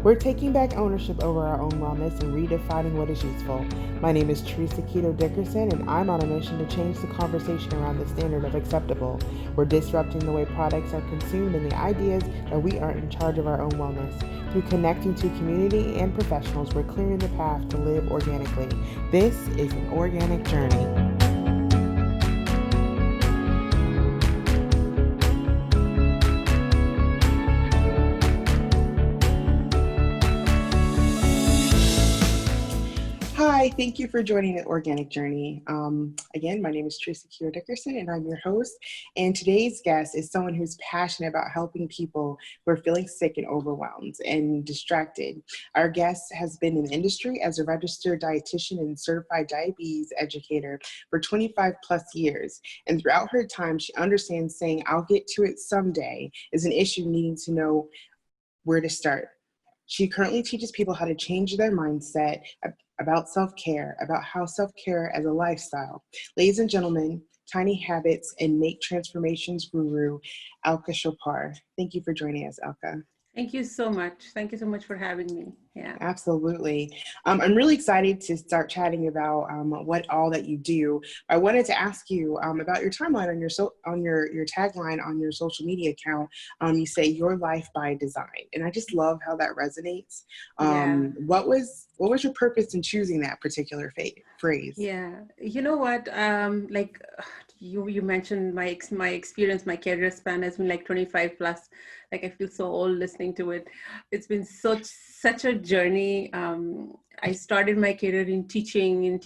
We're taking back ownership over our own wellness and redefining what is useful. My name is Teresa Keto Dickerson, and I'm on a mission to change the conversation around the standard of acceptable. We're disrupting the way products are consumed and the ideas that we aren't in charge of our own wellness. Through connecting to community and professionals, we're clearing the path to live organically. This is an organic journey. Hi, thank you for joining the Organic Journey. Again, my name is Teresa Keto Dickerson, and I'm your host. And today's guest is someone who's passionate about helping people who are feeling sick and overwhelmed and distracted. Our guest has been in the industry as a registered dietitian and certified diabetes educator for 25 plus years. And throughout her time, she understands saying, "I'll get to it someday," is an issue needing to know where to start. She currently teaches people how to change their mindset about self-care, about how self-care as a lifestyle. Ladies and gentlemen, tiny habits and make transformations guru, Alka Chopra. Thank you for joining us, Alka. Thank you so much. Thank you so much for having me. Yeah. Absolutely. I'm really excited to start chatting about what all that you do. I wanted to ask you about your timeline on your tagline on your social media account. You say your life by design, and I just love how that resonates. What was your purpose in choosing that particular phrase? Yeah. You know what? Like you mentioned my experience, my career span has been like 25 plus. Like I feel so old listening to it. It's been such a journey. I started my career in teaching,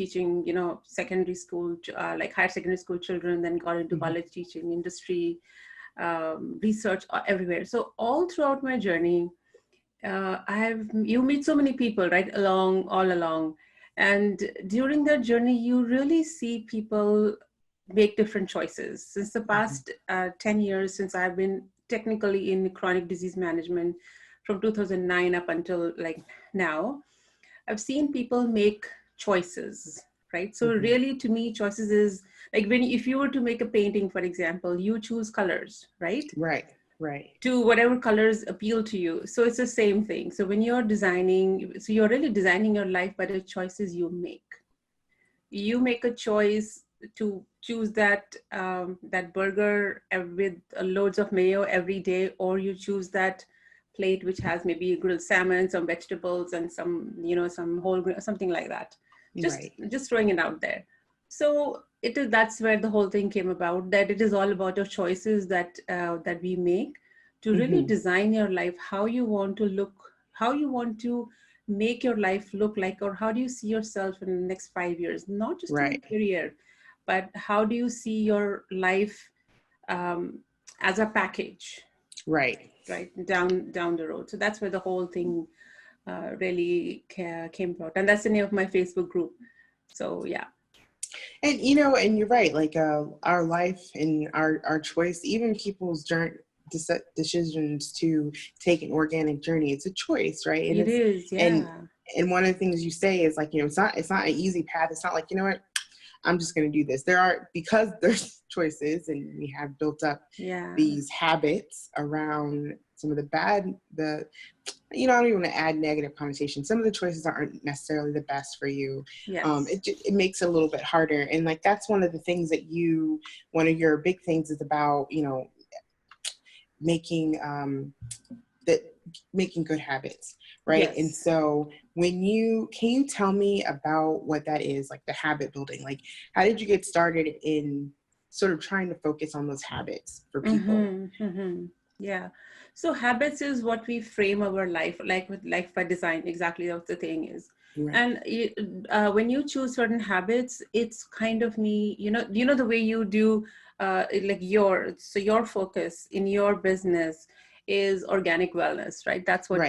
secondary school, like higher secondary school children, then got into college teaching, industry, research, everywhere. So all throughout my journey, you meet so many people, right? All along. And during that journey, you really see people make different choices. Since the past 10 years, since I've been technically in chronic disease management from 2009 up until like now, I've seen people make choices, right? So really to me, choices is like if you were to make a painting, for example, you choose colors, right? Right. To whatever colors appeal to you. So it's the same thing. So when you're designing, so you're really designing your life by the choices you make. You make a choice to choose that burger with loads of mayo every day, or you choose that plate which has maybe grilled salmon, some vegetables, and some whole grain, something like that. Just throwing it out there. So that's where the whole thing came about, that it is all about your choices that we make to really design your life, how you want to look, how you want to make your life look like, or how do you see yourself in the next 5 years, not just in your career, but how do you see your life as a package, right down the road. So that's where the whole thing really came about, and that's the name of my Facebook group. So yeah. And and you're right, like our life and our choice, even people's decisions to take an organic journey, it's a choice, right? And it is, yeah. And one of the things you say is like, it's not an easy path. It's not like, what, I'm just going to do this. Because there's choices, and we have built up these habits around some of I don't even want to add negative connotation. Some of the choices aren't necessarily the best for you. Yes. It makes it a little bit harder. And like, that's one of the things that one of your big things is about, making good habits, right? Yes. And so can you tell me about what that is, like the habit building? Like, how did you get started in sort of trying to focus on those habits for people? Yeah. So habits is what we frame our life, like with life by design. Exactly what the thing is. Right. And when you choose certain habits, it's kind of the way you do, like your focus in your business is organic wellness, right? That's what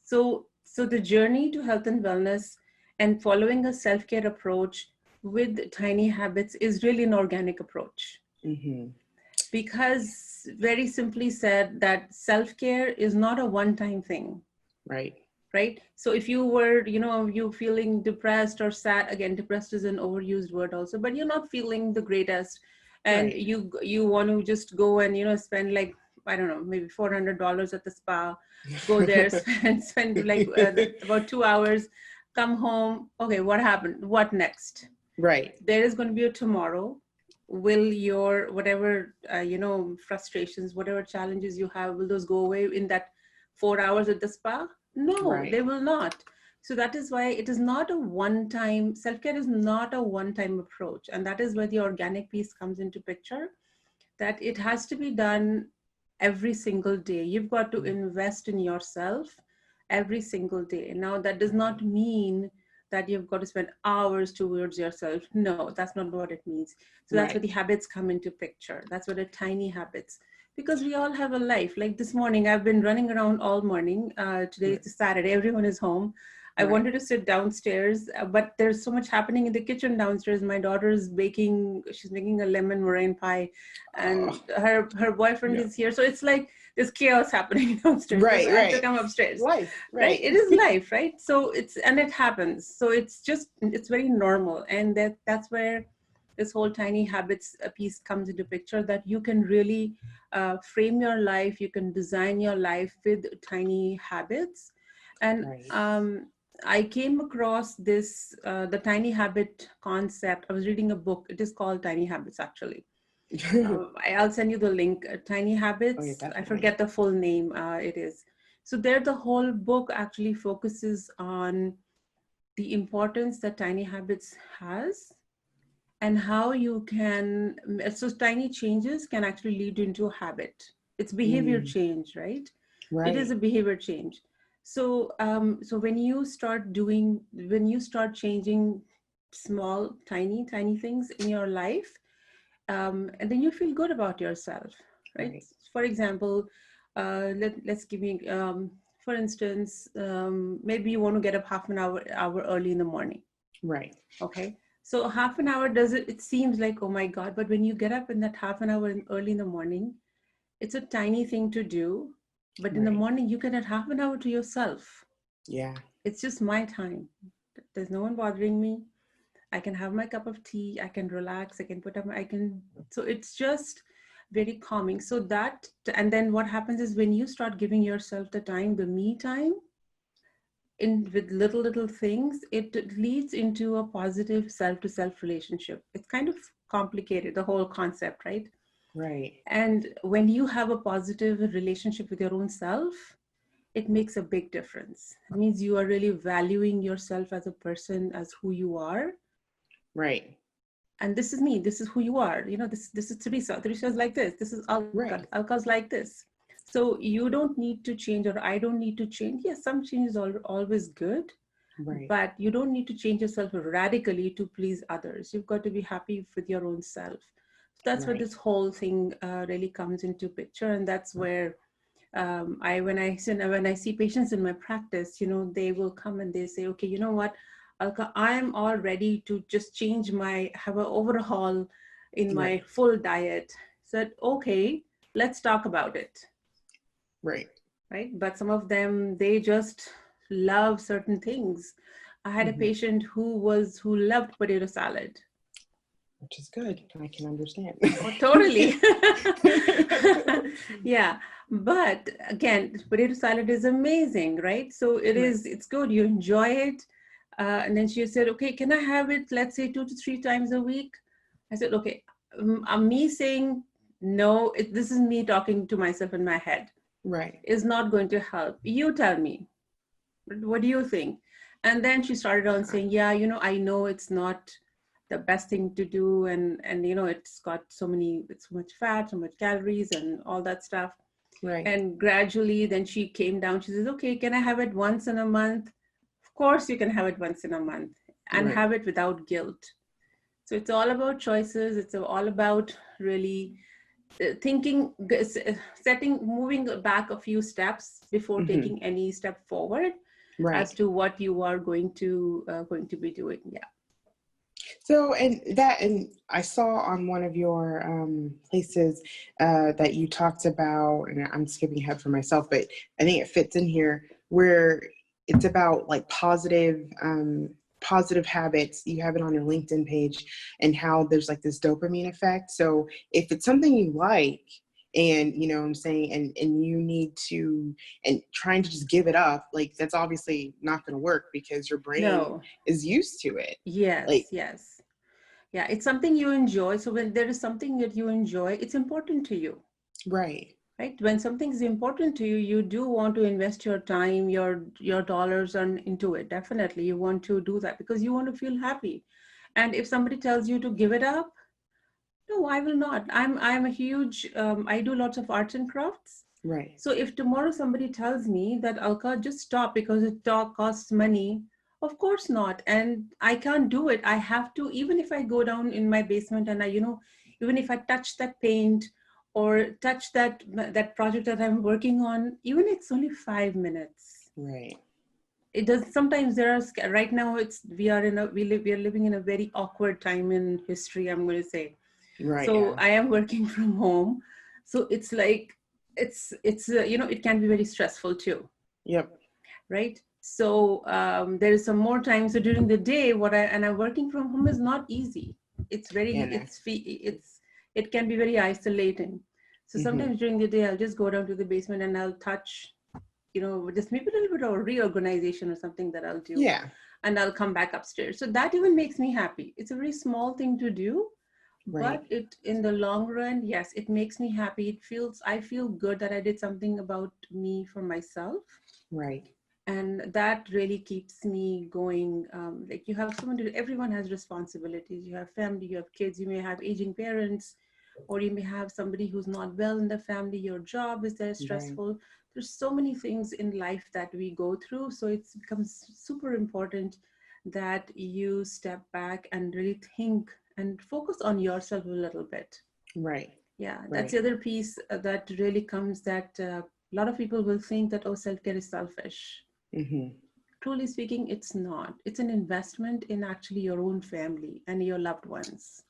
so the journey to health and wellness and following a self-care approach with tiny habits is really an organic approach. Because very simply said, that self-care is not a one-time thing. Right. So if you were, you feeling depressed or sad, again, depressed is an overused word also, but you're not feeling the greatest, and you want to just go and, spend like I don't know, maybe $400 at the spa, go there, spend like about 2 hours, come home. Okay, what happened? What next? Right. There is going to be a tomorrow. Will your whatever frustrations, whatever challenges you have, will those go away in that 4 hours at the spa? No, Right. they will not. So that is why it is not a one-time, self-care is not a one-time approach. And that is where the organic piece comes into picture, that it has to be done every single day. You've got to invest in yourself every single day. Now, that does not mean that you've got to spend hours towards yourself. No, that's not what it means. So that's where the habits come into picture. That's where the tiny habits, because we all have a life. Like this morning, I've been running around all morning. Today is Saturday, everyone is home. I wanted to sit downstairs, but there's so much happening in the kitchen downstairs. My daughter's baking, she's making a lemon meringue pie, and her boyfriend is here. So it's like there's chaos happening downstairs. Right, so I have to come upstairs. Life, right? It is life, right? So and it happens. So it's very normal. And that's where this whole tiny habits piece comes into picture, that you can really frame your life, you can design your life with tiny habits. And I came across this, the tiny habit concept. I was reading a book. It is called Tiny Habits, actually. I'll send you the link. Tiny Habits. I forget the full name. It is. So there, the whole book actually focuses on the importance that tiny habits has, and how you can, so tiny changes can actually lead into a habit. It's behavior change, right? It is a behavior change. So, so when you start changing small, tiny things in your life, and then you feel good about yourself, right? For example, let's give me, for instance, maybe you want to get up half an hour early in the morning. Right. Okay. So half an hour it seems like, oh my God, but when you get up in that half an hour early in the morning, it's a tiny thing to do. But in the morning, you can have half an hour to yourself. Yeah. It's just my time. There's no one bothering me. I can have my cup of tea. I can relax. I can so it's just very calming. So that, and then what happens is when you start giving yourself the time, the me time, with little things, it leads into a positive self-to-self relationship. It's kind of complicated, the whole concept, right? Right. And when you have a positive relationship with your own self, it makes a big difference. It means you are really valuing yourself as a person, as who you are. Right. And this is me. This is who you are. This is Teresa. Teresa's like this. This is Alka. Right. Alka's like this. So you don't need to change, or I don't need to change. Yes, some change is always good. Right. But you don't need to change yourself radically to please others. You've got to be happy with your own self. That's where this whole thing really comes into picture. And that's where when I see patients in my practice, they will come and they say, okay, you know what, Alka, I'm all ready to just have an overhaul in my full diet. Said, okay, let's talk about it. Right. But some of them, they just love certain things. I had a patient who loved potato salad. Which is good. I can understand. Oh, totally. Yeah. But again, potato salad is amazing, right? So it's good. You enjoy it. And then she said, okay, can I have it, let's say 2 to 3 times a week? I said, okay, me saying no, this is me talking to myself in my head. Right. Is not going to help. You tell me. What do you think? And then she started on saying, yeah, I know it's not the best thing to do, and it's got so much fat, so much calories and all that stuff. Right. And gradually then she came down. She says, okay, can I have it once in a month? Of course you can have it once in a month, and have it without guilt. So it's all about choices. It's all about really thinking, moving back a few steps before taking any step forward as to what you are going to be doing. Yeah. So, and I saw on one of your places that you talked about, and I'm skipping ahead for myself, but I think it fits in here, where it's about like positive habits. You have it on your LinkedIn page, and how there's like this dopamine effect. So if it's something you like, and you know what I'm saying, and you need to, and trying to just give it up, like that's obviously not going to work because your brain No. is used to it. Yes, Like, yes. Yeah, it's something you enjoy. So when there is something that you enjoy, it's important to you. right, Right? When something is important to you, you do want to invest your time, your dollars into it. Definitely, you want to do that because you want to feel happy. And if somebody tells you to give it up, no, I will not. I'm a huge. I do lots of arts and crafts. right, So if tomorrow somebody tells me that Alka, just stop because it costs money, of course not. And I can't do it. I have to, even if I go down in my basement and even if I touch that paint or touch that project that I'm working on, even it's only 5 minutes. right, It does. Sometimes there are, right now we are living in a very awkward time in history, I'm going to say. right, So yeah, I am working from home. So it's like, it can be very stressful too, yep, right? So there is some more time. So during the day, I'm working from home is not easy. It's yeah, very, no. it can be very isolating. So Mm-hmm. sometimes during the day, I'll just go down to the basement and I'll touch, just maybe a little bit of reorganization or something that I'll do, Yeah, and I'll come back upstairs. So that even makes me happy. It's a very small thing to do, right, but it, in the long run, yes, it makes me happy. I feel good that I did something about me for myself. right, And that really keeps me going. Like, you have someone to, everyone has responsibilities. You have family, you have kids, you may have aging parents, or you may have somebody who's not well in the family. Your job is there right, stressful. There's so many things in life that we go through. So it becomes super important that you step back and really think and focus on yourself a little bit. right, Yeah, that's right. the other piece that really comes, that a lot of people will think that, oh, self-care is selfish. Mm-hmm. Truly speaking, it's not. It's an investment in actually your own family and your loved ones.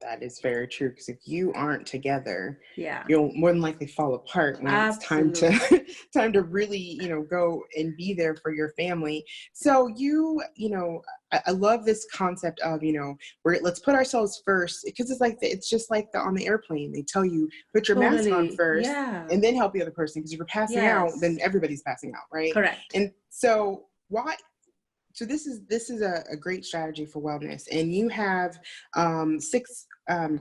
That is very true, because if you aren't together, Yeah, you'll more than likely fall apart when it's time to absolutely. time to really, go and be there for your family. So I love this concept of, where let's put ourselves first, because it's just like on the airplane. They tell you put your mask on Totally. first Yeah. and then help the other person, because if you're passing out, then Yes. everybody's passing out, right? Correct. And so why so this is a great strategy for wellness, and you have six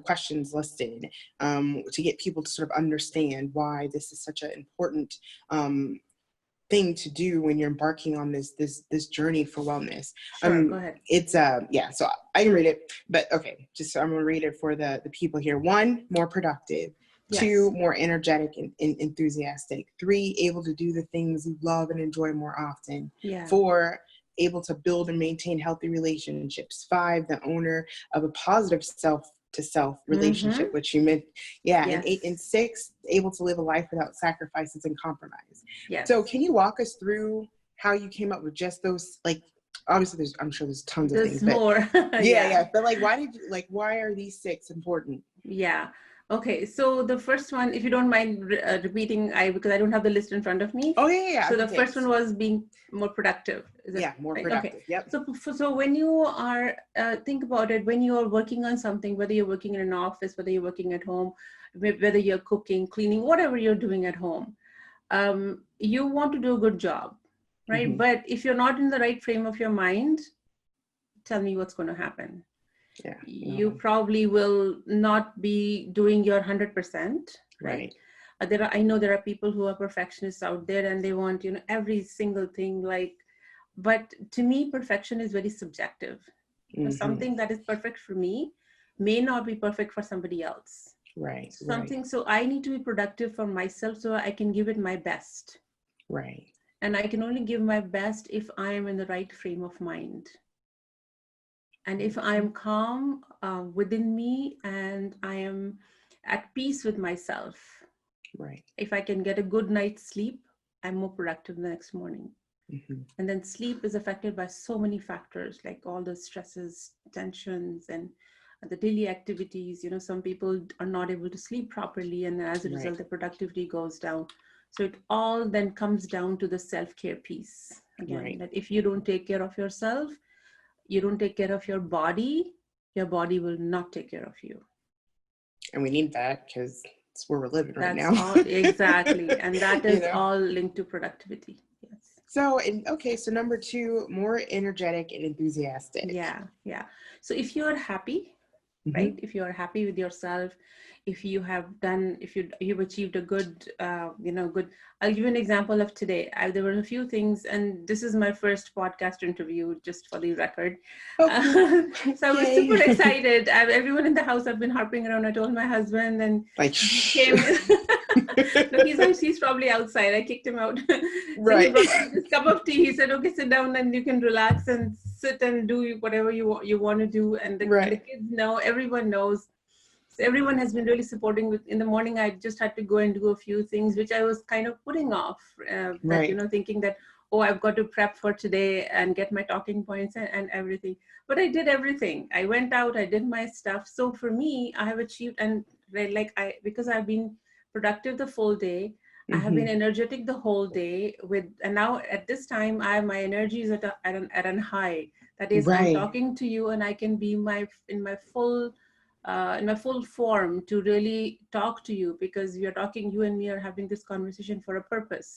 questions listed to get people to sort of understand why this is such an important um, thing to do when you're embarking on this journey for wellness. Sure. Go ahead. It's yeah, so I can read it, but okay, just I'm gonna read it for the people here. 1, more productive. 2, Yes. more energetic and enthusiastic. 3, able to do the things you love and enjoy more often. Yeah. 4, able to build and maintain healthy relationships. 5, the owner of a positive self to self relationship, Mm-hmm. which you meant. Yeah. And 8 and Yes. 6, able to live a life without sacrifices and compromise. So Yes. can you walk us through how you came up with just those? Like, obviously I'm sure there's tons of There's things, but more. yeah, Yeah. but like, why are these 6 important? Yeah. Okay. So the first one, if you don't mind repeating, because I don't have the list in front of me. Oh yeah, So the okay, first one was being more productive. Is it yeah, more right? Okay. productive. Yep. So when you are, think about it, when you are working on something, whether you're working in an office, whether you're working at home, whether you're cooking, cleaning, whatever you're doing at home, you want to do a good job, right? Mm-hmm. But if you're not in the right frame of your mind, tell me what's going to happen. Yeah, You no, probably will not be doing your 100%, right? right. I know there are people who are perfectionists out there and they want, every single thing, like, but to me, perfection is very subjective. Mm-hmm. Something that is perfect for me may not be perfect for somebody else. Right, right, Something, so I need to be productive for myself so I can give it my best. right. And I can only give my best if I am in the right frame of mind. And if I am calm within me and I am at peace with myself, Right. if I can get a good night's sleep, I'm more productive the next morning. Mm-hmm. And then sleep is affected by so many factors, like all the stresses, tensions, and the daily activities. Some people are not able to sleep properly, and as a Right, result, the productivity goes down. So it all then comes down to the self-care piece. Again, right. that if you don't take care of yourself, you don't take care of your body will not take care of you. And we need that, because that's where we're living right That's now. all, exactly. And that You is know? all linked to productivity. Yes. So, okay, so number 2, more energetic and enthusiastic. Yeah. Yeah. So if you're happy, Mm-hmm. right? If you are happy with yourself, if you have done, if you've achieved a good, good. I'll give you an example of today. There were a few things, and this is my first podcast interview, just for the record. Oh, cool. So I was Yay. super excited. Everyone in the house, I've been harping around. I told my husband, and Like, he shh. came in. No, he's probably outside. I kicked him out. So he Right. brought me this cup of tea. He said, "Okay, sit down and you can relax and sit and do whatever you want to do." And the Right. kids know, everyone knows. So everyone has been really supporting. With in the morning, I just had to go and do a few things which I was kind of putting off. Right. Thinking that, oh, I've got to prep for today and get my talking points and everything. But I did everything. I went out. I did my stuff. So for me, I have achieved, and because I've been productive the full day. I have been Mm-hmm. energetic the whole day and now at this time, my energy is at an high. That is, I'm Right. talking to you and I can be in my full form to really talk to you, because you and me are having this conversation for a purpose.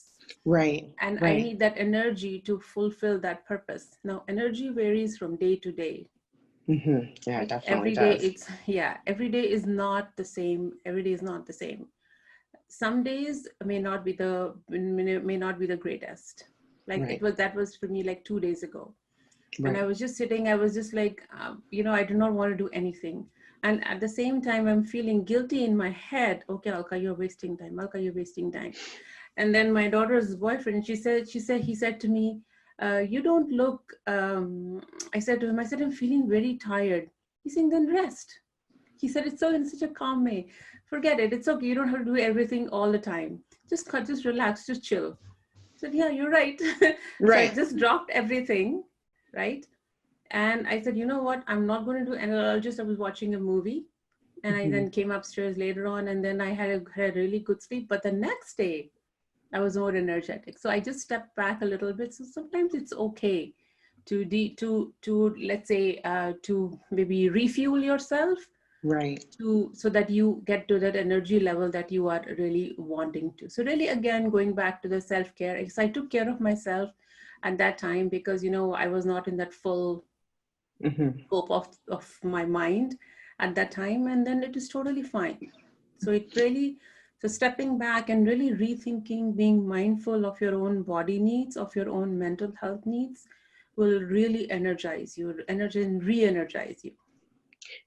Right. And I Right. need that energy to fulfill that purpose. Now, energy varies from day to day. Mm-hmm. Yeah, it Right? definitely Every day does. every day is not the same. Every day is not the same. Some days may not be the greatest. Like Right. that was for me like 2 days ago. And I Right. was just sitting, I was just like, I do not want to do anything. And at the same time, I'm feeling guilty in my head. Okay, Alka, you're wasting time. Alka, you're wasting time. And then my daughter's boyfriend, he said to me, you don't look, I said to him, I'm feeling very tired. He's saying, then rest. He said, it's so in such a calm way. Forget it. It's okay. You don't have to do everything all the time. Just relax, just chill. I said, yeah, you're right. So I Right. just dropped everything, right? And I said, you know what? I'm not going to do, and I was watching a movie, and I Mm-hmm. then came upstairs later on, and then I had a really good sleep. But the next day, I was more energetic. So I just stepped back a little bit. So sometimes it's okay to let's say to maybe refuel yourself Right. so that you get to that energy level that you are really wanting to. So really, again, going back to the self-care, because I took care of myself at that time, because I was not in that full Mm-hmm. scope of my mind at that time, and then it is totally fine. So stepping back and really rethinking, being mindful of your own body needs, of your own mental health needs, will really energize you, and re-energize you.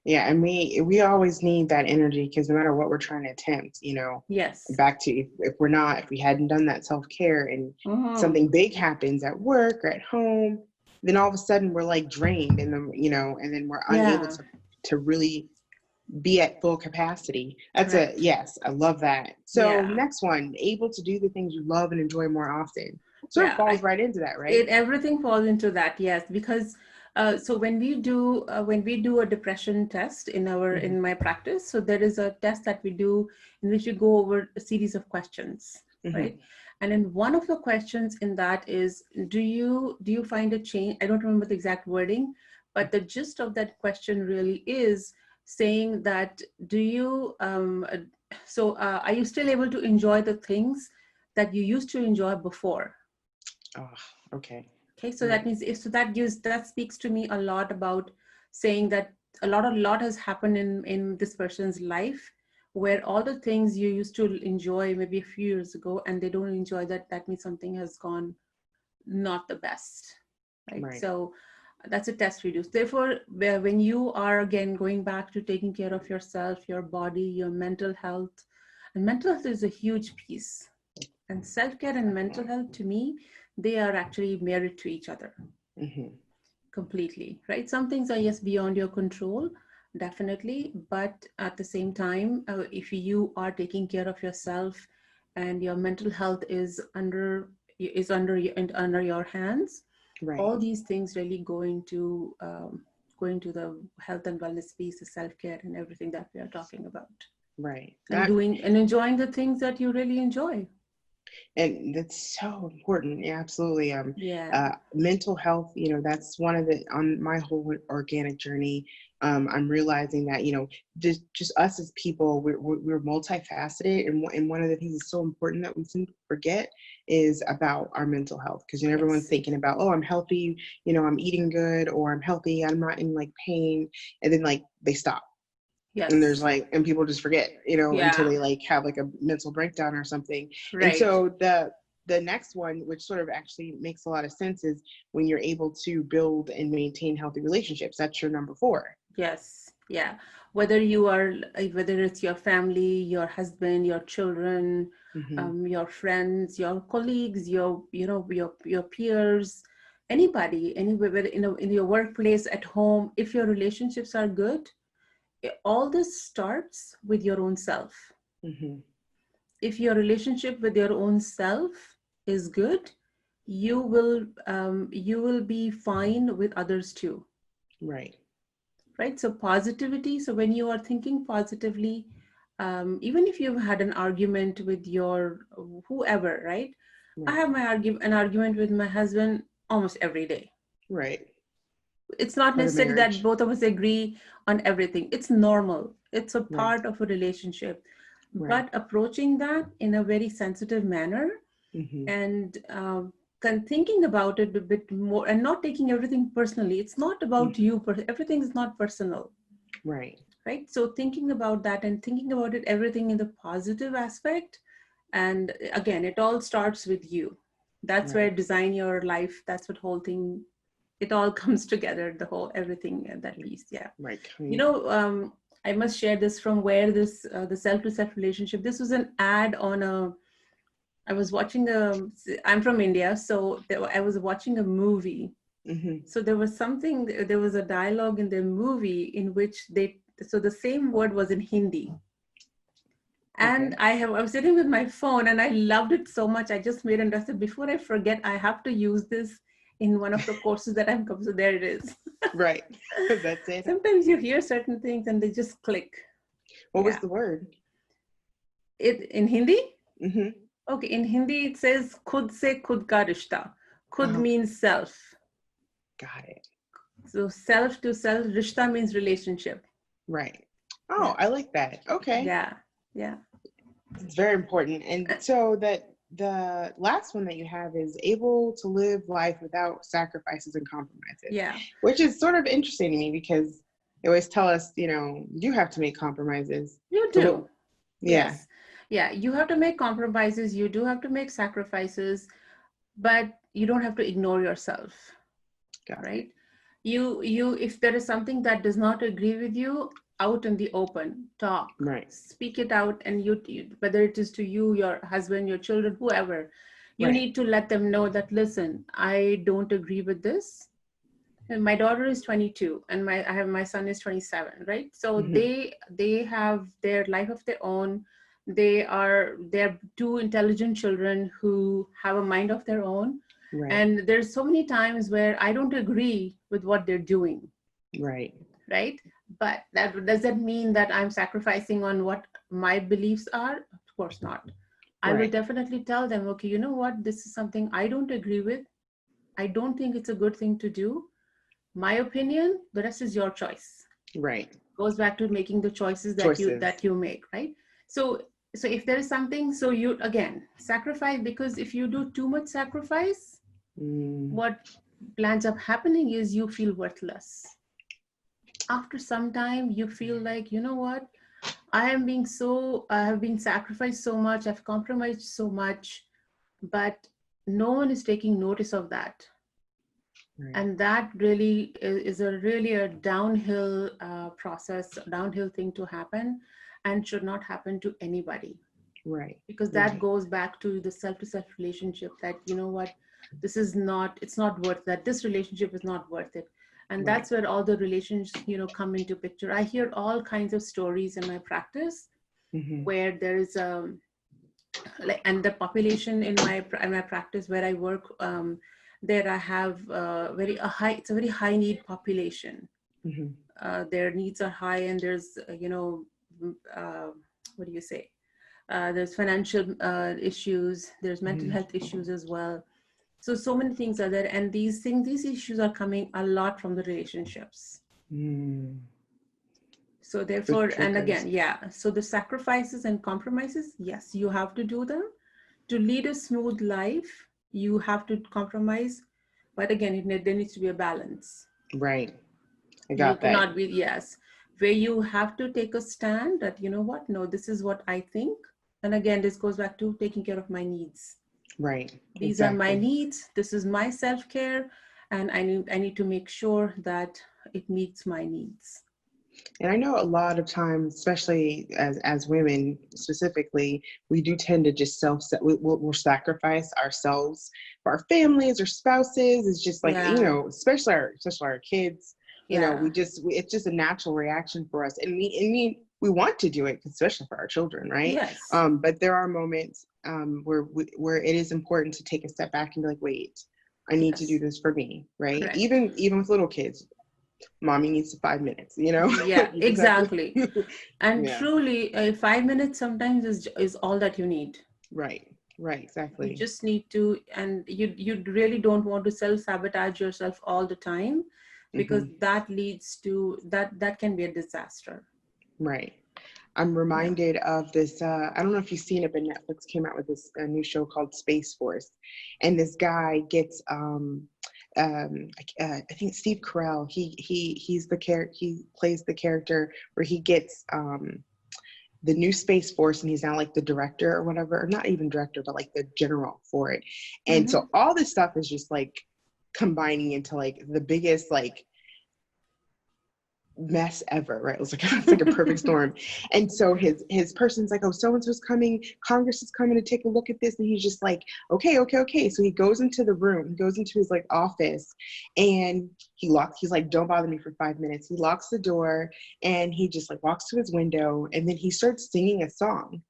Yeah, and we always need that energy, because no matter what we're trying to attempt, Yes. back to, if we hadn't done that self-care and Mm-hmm. something big happens at work or at home, then all of a sudden we're like drained, and then and then we're unable Yeah. to really be at full capacity. That's a Correct. yes, I love that. So Yeah. next one, able to do the things you love and enjoy more often. Sort of Yeah. falls right into that, right? Everything falls into that. Yes, because so when we do a depression test Mm-hmm. in my practice, so there is a test that we do in which we go over a series of questions, Mm-hmm. right? And then one of the questions in that is, do you find a change? I don't remember the exact wording, but the gist of that question really is saying that, do you are you still able to enjoy the things that you used to enjoy before? Oh, okay. Okay, so that Right. means that speaks to me a lot about saying that a lot has happened in this person's life, where all the things you used to enjoy maybe a few years ago and they don't enjoy that. That means something has gone not the best, right? Right. So that's a test we do. Therefore, when you are again going back to taking care of yourself, your body, your mental health, and mental health is a huge piece. And self-care and mental health, to me, they are actually married to each other Mm-hmm. completely, right? Some things are, yes, beyond your control, definitely. But at the same time, if you are taking care of yourself and your mental health is under your hands, Right. all these things really go into the health and wellness piece, the self-care and everything that we are talking about, Right. and That doing and enjoying the things that you really enjoy. And that's so important. Yeah, absolutely. Yeah. Mental health, that's one of the, on my whole organic journey. I'm realizing that, just us as people, we're multifaceted. And one of the things that's so important that we seem to forget is about our mental health. Because, everyone's Yes. thinking about, oh, I'm healthy, I'm eating good, or I'm healthy, I'm not in like pain. And then like they stop. And there's Yes. like, and people just forget, until Yeah. they like have like a mental breakdown or something. And Right. so the next one, which sort of actually makes a lot of sense, is when you're able to build and maintain healthy relationships. That's your number 4. Yes. Yeah. Whether you are, whether it's your family, your husband, your children, Mm-hmm. your friends, your colleagues, your peers, anybody, anywhere, whether in your workplace, at home, if your relationships are good, all this starts with your own self. Mm-hmm. If your relationship with your own self is good, you will be fine with others too, Right. right? So positivity. So when you are thinking positively, even if you've had an argument with your whoever, right? I Right. have an argument with my husband almost every day. Right. It's not Part of necessarily that marriage. both of us agree on everything. It's normal. It's a Right. part of a relationship. Right. But approaching that in a very sensitive manner, Mm-hmm. and thinking about it a bit more, and not taking everything personally. It's not about you, everything is not personal, Right. right? So thinking about that and thinking about it, everything in the positive aspect. And again, it all starts with you. That's where Right. design your life, that's what whole thing, it all comes together, the whole everything, that piece. Yeah. Right. you know um, I must share this from where this the self-reset relationship, this was an ad on a, I was watching I'm from India, so I was watching a movie. Mm-hmm. So there was a dialogue in the movie in which so the same word was in Hindi. And Okay. I was sitting with my phone and I loved it so much. I just made and I said, before I forget, I have to use this in one of the courses that I'm coming. So there it is. Right. That's it. Sometimes you hear certain things and they just click. What was Yeah. the word? It in Hindi? Mm-hmm. Okay, in Hindi it says khud se khud ka rishta. Khud Uh-huh. means self. Got it. So self to self, rishta means relationship. Right. Oh, Yeah, I like that. Okay. yeah, yeah. It's very important. And so that the last one that you have is able to live life without sacrifices and compromises, Yeah, which is sort of interesting to me because they always tell us, you have to make compromises. you So what, do. yeah, Yes. Yeah, you have to make compromises. You do have to make sacrifices, but you don't have to ignore yourself, got it. right? If there is something that does not agree with you, out in the open, talk, Right, speak it out, and whether it is to you, your husband, your children, whoever, you right. need to let them know that, listen, I don't agree with this. And my daughter is 22 and my son is 27, right? So Hmm. they have their life of their own. They're two intelligent children who have a mind of their own. Right, And there's so many times where I don't agree with what they're doing, right, right? But that does that mean that I'm sacrificing on what my beliefs are? Of course not. I will right, definitely tell them, okay, you know what, this is something I don't agree with. I don't think it's a good thing to do. My opinion, the rest is your choice. right. Goes back to making the choices that you Choices. that you make, right? So if there is something, so you again sacrifice, because if you do too much sacrifice, Mm, what lands up happening is you feel worthless. After some time you feel like, you know what, I have been sacrificed so much, I've compromised so much, but no one is taking notice of that. right, And that really is a downhill process, downhill thing to happen, and should not happen to anybody, right, because that right, goes back to the self-to-self relationship, that you know what, it's not worth that, this relationship is not worth it. And right. that's where all the relations come into picture. I hear all kinds of stories in my practice Hmm. where there is like, and the population in my practice where I work, there I have it's a very high need population. Hmm. Their needs are high, and there's what do you say, there's financial issues, there's mental Mm. health issues as well. So many things are there, and these issues are coming a lot from the relationships. Mm. So The therefore, and triggers. again, yeah, so the sacrifices and compromises, yes, you have to do them. To lead a smooth life, you have to compromise, but again, there needs to be a balance. Right. I You got that. cannot be, yes, where you have to take a stand that, you know what, no, this is what I think. And again, this goes back to taking care of my needs. Right. These are my Exactly. needs. This is my self-care. And I need to make sure that it meets my needs. And I know a lot of times, especially as women specifically, we do tend to just we'll sacrifice ourselves for our families or spouses. It's just like, you Yeah. know, especially our kids, you know, Yeah. it's just a natural reaction for us. And we want to do it, especially for our children, right? Yes. But there are moments where it is important to take a step back and be like, wait, I need to do Yes. this for me, right? Correct. Even with little kids, mommy needs 5 minutes, you know. Yeah, You just have exactly. to And yeah, truly, 5 minutes sometimes is all that you need. right, You exactly. just need to, and you really don't want to self-sabotage yourself all the time, because Hmm. that leads to that can be a disaster. Right. I'm Yeah. reminded of this, I don't know if you've seen it, but Netflix came out with this new show called Space Force, and this guy gets I think Steve Carell, he plays the character where he gets the new Space Force, and he's now like the director or whatever, or not even director, but like the general for it. And Mm-hmm. so all this stuff is just like combining into like the biggest like mess ever, right? It's like a perfect storm. And so his person's like, oh, so and so's coming, Congress is coming to take a look at this, and he's just like, okay. So he goes into the room, he goes into his like office, and he's like, don't bother me for 5 minutes. He locks the door, and he just like walks to his window, and then he starts singing a song.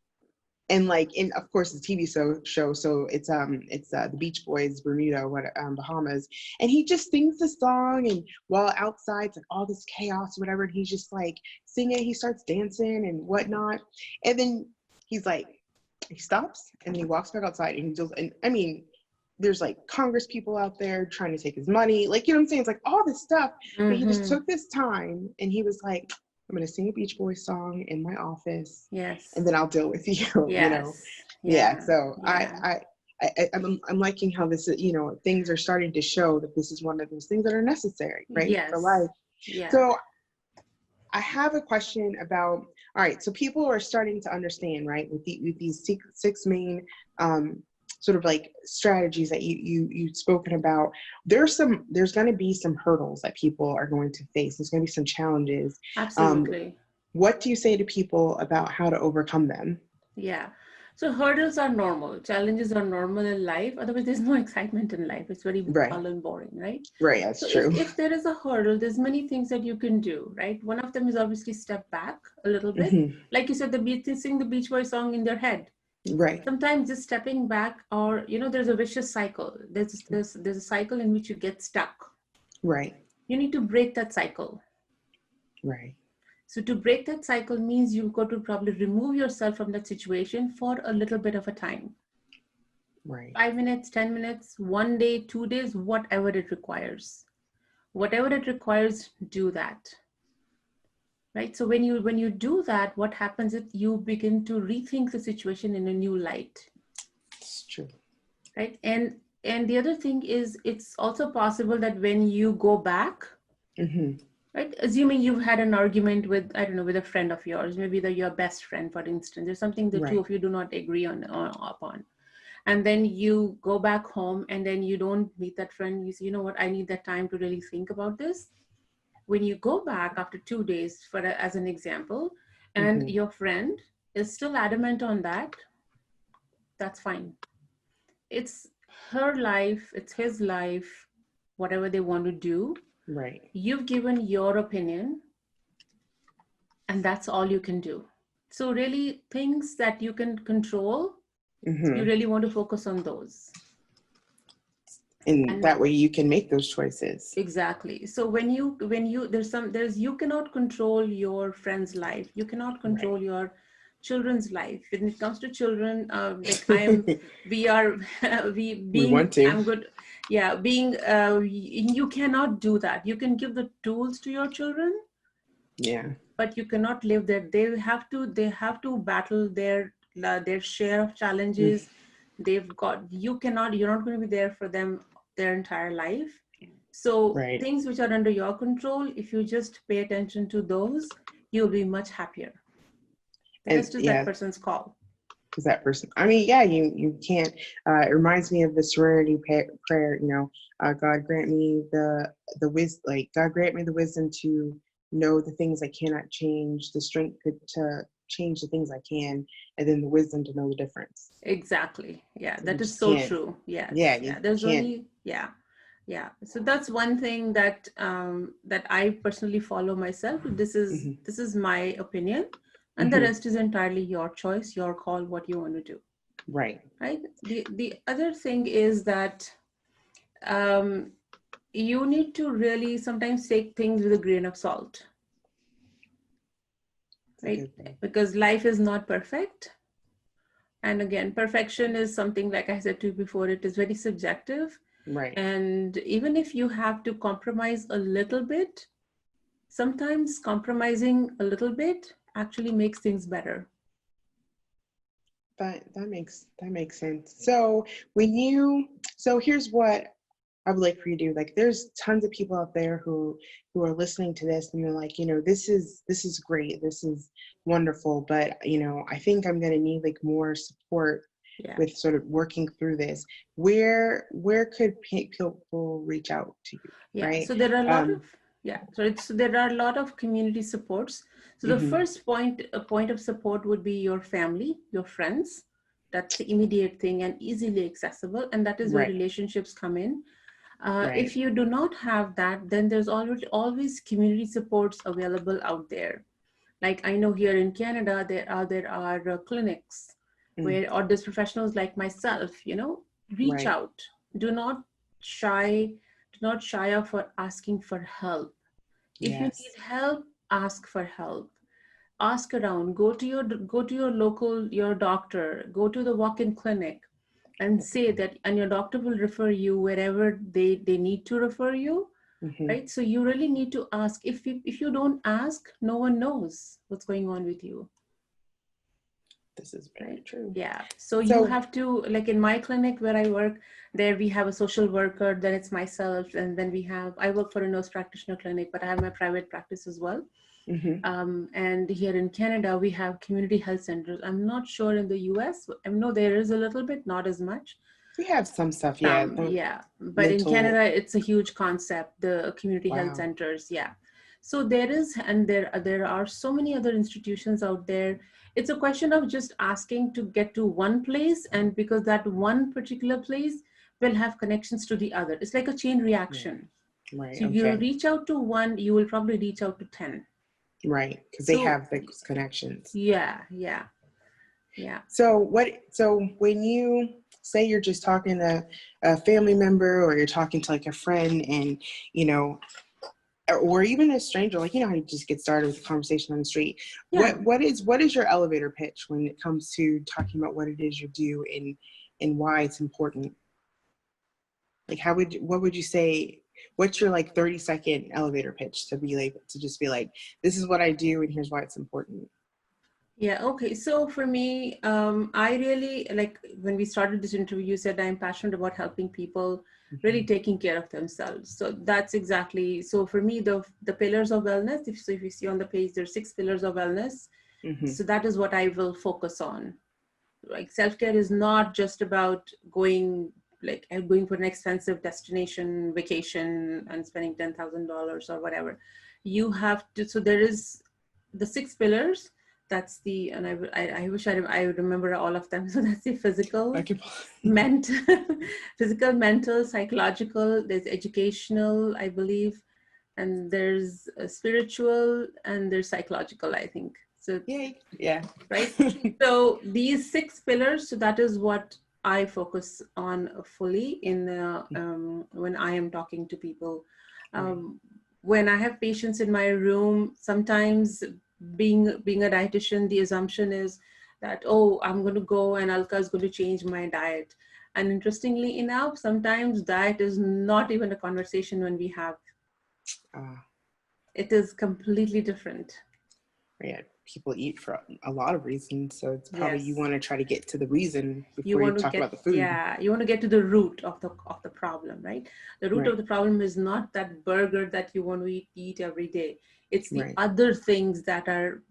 And like, in of course the TV show, so it's the Beach Boys, Bermuda, Bahamas, and he just sings the song, and while outside it's like all this chaos, whatever, and he's just like singing, he starts dancing and whatnot, and then he's like, he stops and then he walks back outside, and he goes, and I mean, there's like Congress people out there trying to take his money, like, you know what I'm saying? It's like all this stuff, but he just Mm-hmm. took this time and he was like, I'm going to sing a Beach Boys song in my office, Yes. and then I'll deal with you, you know? Yes. Yeah. Yeah. So Yeah. I'm liking how this is, you know, things are starting to show that this is one of those things that are necessary, right, for Yes. life. Yeah. So I have a question about, all right, so people are starting to understand, right, with these six main sort of like strategies that you've spoken about. There's going to be some hurdles that people are going to face. There's going to be some challenges. Um, Absolutely. what do you say to people about how to overcome them? Yeah. So hurdles are normal. Challenges are normal in life. Otherwise, there's no excitement in life. It's very Right, dull and boring, right? right, So that's if, true. if there is a hurdle, there's many things that you can do, right? One of them is obviously step back a little bit. Hmm. Like you said, they sing the Beach Boy song in their head. Right, Sometimes just stepping back, or there's a vicious cycle. There's a cycle in which you get stuck. right, You need to break that cycle. right, So to break that cycle means you've got to probably remove yourself from that situation for a little bit of a time. right. 5 minutes, 10 minutes, 1 day, 2 days, whatever it requires. Whatever it requires, do that. Right? So when you do that, what happens is you begin to rethink the situation in a new light. It's true. Right? And the other thing is, it's also possible that when you go back, Hmm. right, assuming you've had an argument with, I don't know, with a friend of yours, maybe your best friend, for instance, there's something the two Right. of you do not agree upon, and then you go back home and then you don't meet that friend. You say, you know what, I need that time to really think about this. When you go back after 2 days, as an example, and Hmm. your friend is still adamant on that, that's fine. It's her life, it's his life, whatever they want to do. Right. You've given your opinion, and that's all you can do. So really, things that you can control, you Hmm. really want to focus on those. And And that way you can make those choices. exactly. So there's you cannot control your friend's life. You cannot Right. control your children's life. When it comes to children, like I am, we are, We want to. I'm good. Yeah, you cannot do that. You can give the tools to your children, Yeah. but you cannot live there. They have to battle their share of challenges. You're not going to be there for them their entire life. So Right. things which are under your control, if you just pay attention to those, you'll be much happier. The And rest is that yeah, person's call. because that person, I mean, yeah, you can't, it reminds me of the serenity prayer, God grant me the wisdom, like God grant me the wisdom to know the things I cannot change, the strength to change the things I can, and then the wisdom to know the difference. Exactly. Yeah, You that is just so can't. true. Yes. Yeah, Yeah. you There's can't. only, yeah. Yeah. So that's one thing that that I personally follow myself. This is Mm-hmm. this is my opinion. And the Mm-hmm. rest is entirely your choice, your call, what you want to do. Right. Right. The other thing is that um, you need to really sometimes take things with a grain of salt, That's a right? good thing. Because life is not perfect. And again, perfection is something, like I said to you before, it is very subjective. Right. And even if you have to compromise a little bit, sometimes compromising a little bit actually makes things better. That makes sense. So here's what I would like for you to do. Like, there's tons of people out there who are listening to this, and they're like, this is great, this is wonderful, but I think I'm gonna need like more support Yeah. with sort of working through this. Where could people reach out to you? Yeah. Right. So there are a lot of, yeah. So there are a lot of community supports. So the Mm-hmm. first a point of support would be your family, your friends. That's the immediate thing and easily accessible. And that is where Right. relationships come in. Right. If you do not have that, then there's always community supports available out there. Like I know here in Canada, there are clinics Mm. where, or there's professionals like myself, reach Right. out. Do not shy, do not shy off for asking for help. If you need Yes. help, ask for help. Ask around. Go to your local, your doctor. Go to the walk-in clinic and say that, and your doctor will refer you wherever they need to refer you, Mm-hmm. right? So you really need to ask. If you don't ask, no one knows what's going on with you, This is very right? true. Yeah. So you So have to, like in my clinic where I work, there we have a social worker, then it's myself, and then I work for a nurse practitioner clinic, but I have my private practice as well. mm-hmm. And here in Canada, we have community health centers. I'm not sure in the US. I know there is a little bit, not as much. We have some stuff, yeah. Yeah. But in Mental. Canada, it's a huge concept, the community health Wow. centers. Yeah. So there is, and there are so many other institutions out there. It's a question of just asking to get to one place, and because that one particular place will have connections to the other. It's like a chain reaction. Right. So you'll Okay. reach out to one, you will probably reach out to 10. Right. Because they So have those connections. yeah. So when you say you're just talking to a family member, or you're talking to like a friend, and or even a stranger, like how you just get started with a conversation on the street. Yeah. What is your elevator pitch when it comes to talking about what it is you do and why it's important? Like what would you say? What's your like 30-second elevator pitch to be like, to just be like, this is what I do and here's why it's important? Yeah, okay. So for me, I really, like when we started this interview, you said I'm passionate about helping people really Mm-hmm. taking care of themselves. So that's exactly, so for me, the pillars of wellness, if you see on the page, there's 6 pillars of wellness. Mm-hmm. So that is what I will focus on. Like self-care is not just about going for an expensive destination vacation and spending $10,000 or whatever. You have to, so there is the 6 pillars. That's the, and I wish I remember all of them. So that's the physical, mental, physical, mental, psychological, there's educational, I believe, and there's spiritual, and there's psychological, I think. So yeah. right. So these 6 pillars, so that is what I focus on fully in when I am talking to people. When I have patients in my room, sometimes being a dietitian, the assumption is that, oh, I'm going to go and Alka is going to change my diet. And interestingly enough, sometimes diet is not even a conversation when we have. It is completely different. Yeah, people eat for a lot of reasons, so it's probably you Yes. want to try to get to the reason You before you want to talk get, about the food. yeah, you want to get to the root of the problem, right? The root Right. of the problem is not that burger that you want to eat every day. It's the Right. other things that are,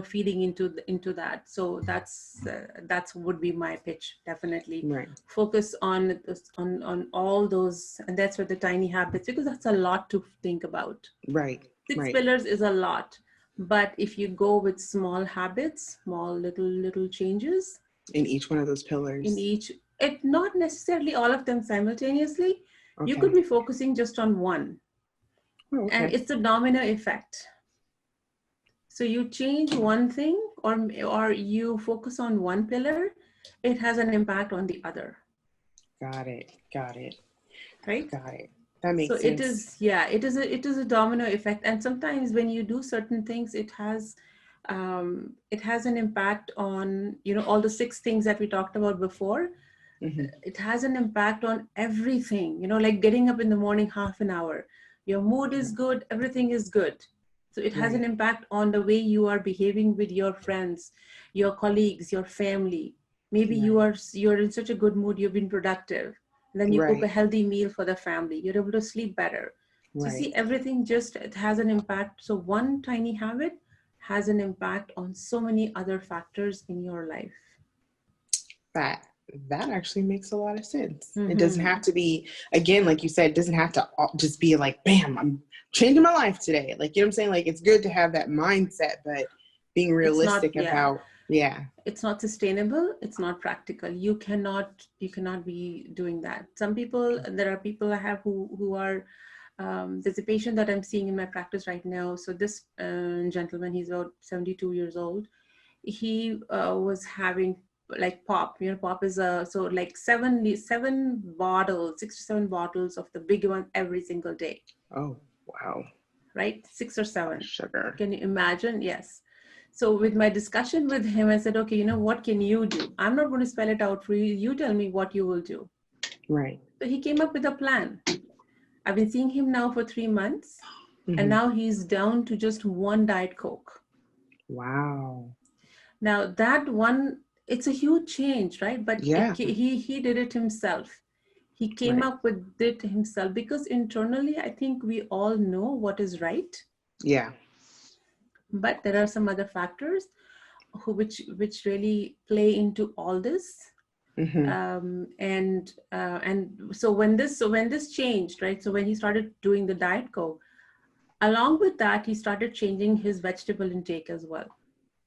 feeding into that. So that's would be my pitch. Definitely Right. focus on all those, and that's where the tiny habits, because that's a lot to think about. Right. 6 pillars is a lot, but if you go with small habits, small little changes in each one of those pillars, in each, it not necessarily all of them simultaneously. Okay. You could be focusing just on one. Oh, okay. And it's a domino effect. So you change one thing, or you focus on one pillar, it has an impact on the other. Got it. Right? Got it. That makes so sense. it is a domino effect. And sometimes when you do certain things, it has an impact on, all the 6 things that we talked about before. Mm-hmm. It has an impact on everything, like getting up in the morning half an hour. Your mood is good, everything is good. So it has an impact on the way you are behaving with your friends, your colleagues, your family. Maybe you're in such a good mood, you've been productive. And then you cook a healthy meal for the family. You're able to sleep better. So see, everything just, it has an impact. So one tiny habit has an impact on so many other factors in your life. That actually makes a lot of sense. Mm-hmm. It doesn't have to be, again, like you said, it doesn't have to just be like, bam, I'm changing my life today. Like, you know what I'm saying? Like, it's good to have that mindset, but being realistic about, it's not sustainable. It's not practical. You cannot be doing that. There are people I have who are, there's a patient that I'm seeing in my practice right now. So this gentleman, he's about 72 years old. He was having like pop. Pop is so like 7 bottles, 6 to 7 bottles of the big one every single day. Oh, wow. Right? 6 or 7. Sugar. Can you imagine? Yes. So with my discussion with him, I said, okay, what can you do? I'm not going to spell it out for you. You tell me what you will do. Right. So he came up with a plan. I've been seeing him now for 3 months. Mm-hmm. And now he's down to just 1 Diet Coke. Wow. Now that one, it's a huge change, right? But he did it himself. He came up with it himself, because internally, I think we all know what is right. Yeah. But there are some other factors which really play into all this. Mm-hmm. And so when this changed, right? So when he started doing the Diet Coke, along with that, he started changing his vegetable intake as well.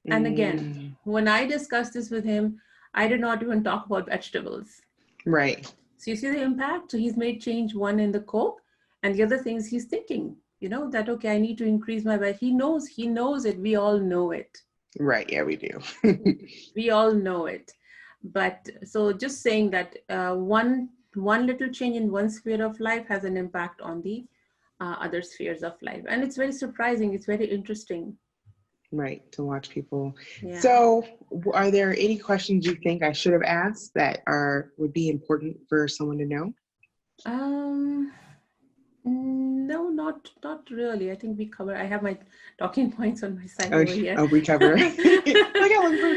And again, when I discussed this with him, I did not even talk about vegetables. Right. So you see the impact? So he's made change one in the Coke, and the other things he's thinking, that, okay, I need to increase my veg. He knows it. We all know it. Right. Yeah, we do. We all know it. But so just saying that one little change in one sphere of life has an impact on the other spheres of life. And it's very surprising. It's very interesting. Right, to watch people. Yeah. So are there any questions you think I should have asked that would be important for someone to know? No, not really. I think we cover. I have my talking points on my side over here. Oh, we cover. We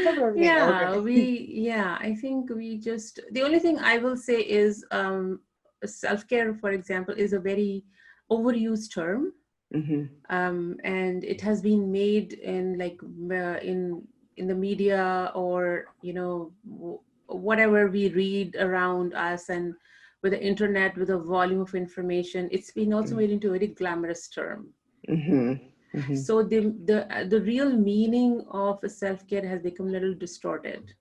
cover everything. Yeah, okay. I think we just, the only thing I will say is self-care, for example, is a very overused term. Mm-hmm. And it has been made in in the media, or whatever we read around us, and with the internet, with the volume of information, it's been also made into a very glamorous term. Mm-hmm. Mm-hmm. So the real meaning of self-care has become a little distorted.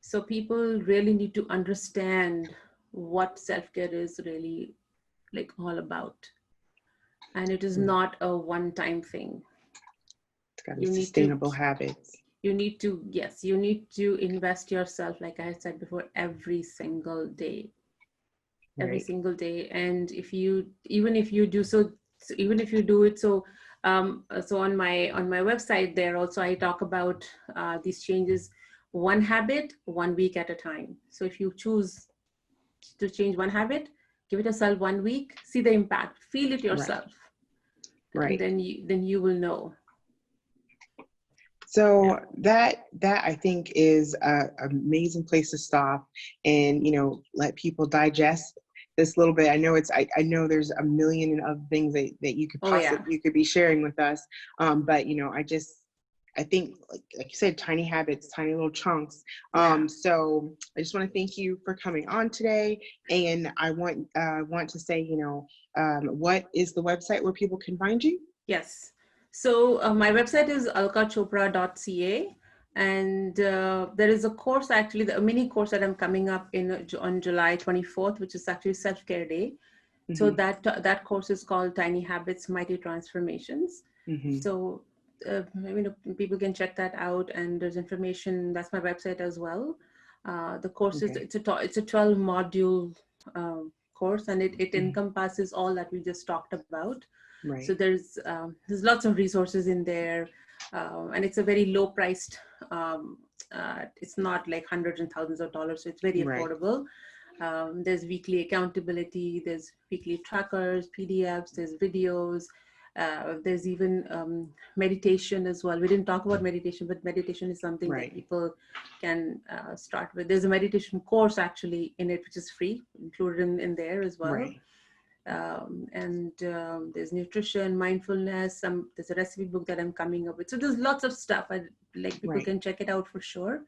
So people really need to understand what self-care is really like all about. And it is not a one-time thing. It's got to be sustainable habits. You need to invest yourself, like I said before, every single day. Every single day. And even if you do it so So on my website there also I talk about these changes, one habit, 1 week at a time. So if you choose to change one habit, give it yourself 1 week, see the impact, feel it Right. yourself, and Right. then you will know. So that I think is an amazing place to stop and, let people digest this little bit. I know I know there's a million and other things that you could you could be sharing with us. But I think like you said, tiny habits, tiny little chunks. So I just want to thank you for coming on today. And I want to say, what is the website where people can find you? Yes. So my website is alkachopra.ca, and there is a course, actually, a mini course that I'm coming up on July 24th, which is actually Self-Care Day. Mm-hmm. So that course is called Tiny Habits, Mighty Transformations. Mm-hmm. So people can check that out, and there's information. That's my website as well. The course is it's a 12 module course, and it encompasses all that we just talked about. Right. So there's lots of resources in there, and it's a very low priced. It's not like hundreds and thousands of dollars, so it's very affordable. There's weekly accountability, there's weekly trackers, PDFs, there's videos. There's even meditation as well. We didn't talk about meditation, but meditation is something that people can start with. There's a meditation course actually in it, which is free, included in there as well. Right. There's nutrition, mindfulness. There's a recipe book that I'm coming up with. So there's lots of stuff. People can check it out for sure.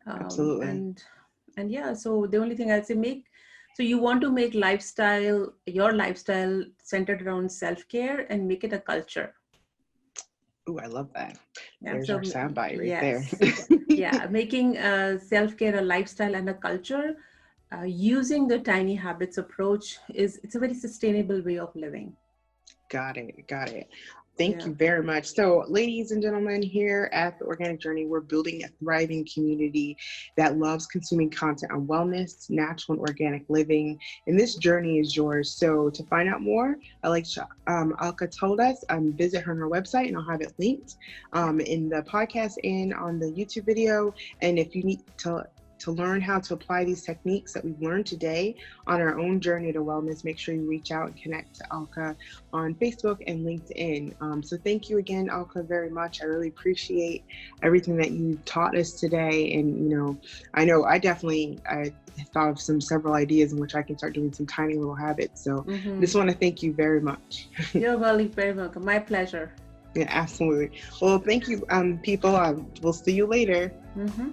Absolutely. And yeah, so the only thing I'd say, so you want to make your lifestyle centered around self-care and make it a culture. Oh, I love that. There's our soundbite right there. Yeah, making self-care a lifestyle and a culture. Using the tiny habits approach it's a very sustainable way of living. Got it. Thank you very much. So ladies and gentlemen, here at The Organic Journey, we're building a thriving community that loves consuming content on wellness, natural and organic living. And this journey is yours. So to find out more, Alka told us, visit her website, and I'll have it linked in the podcast and on the YouTube video. And if you need to learn how to apply these techniques that we've learned today on our own journey to wellness, make sure you reach out and connect to Alka on Facebook and LinkedIn. So thank you again, Alka, very much. I really appreciate everything that you taught us today. And, I know I thought of several ideas in which I can start doing some tiny little habits. So just want to thank you very much. You're very welcome. My pleasure. Yeah, absolutely. Well, thank you, people. We'll see you later. Mm-hmm.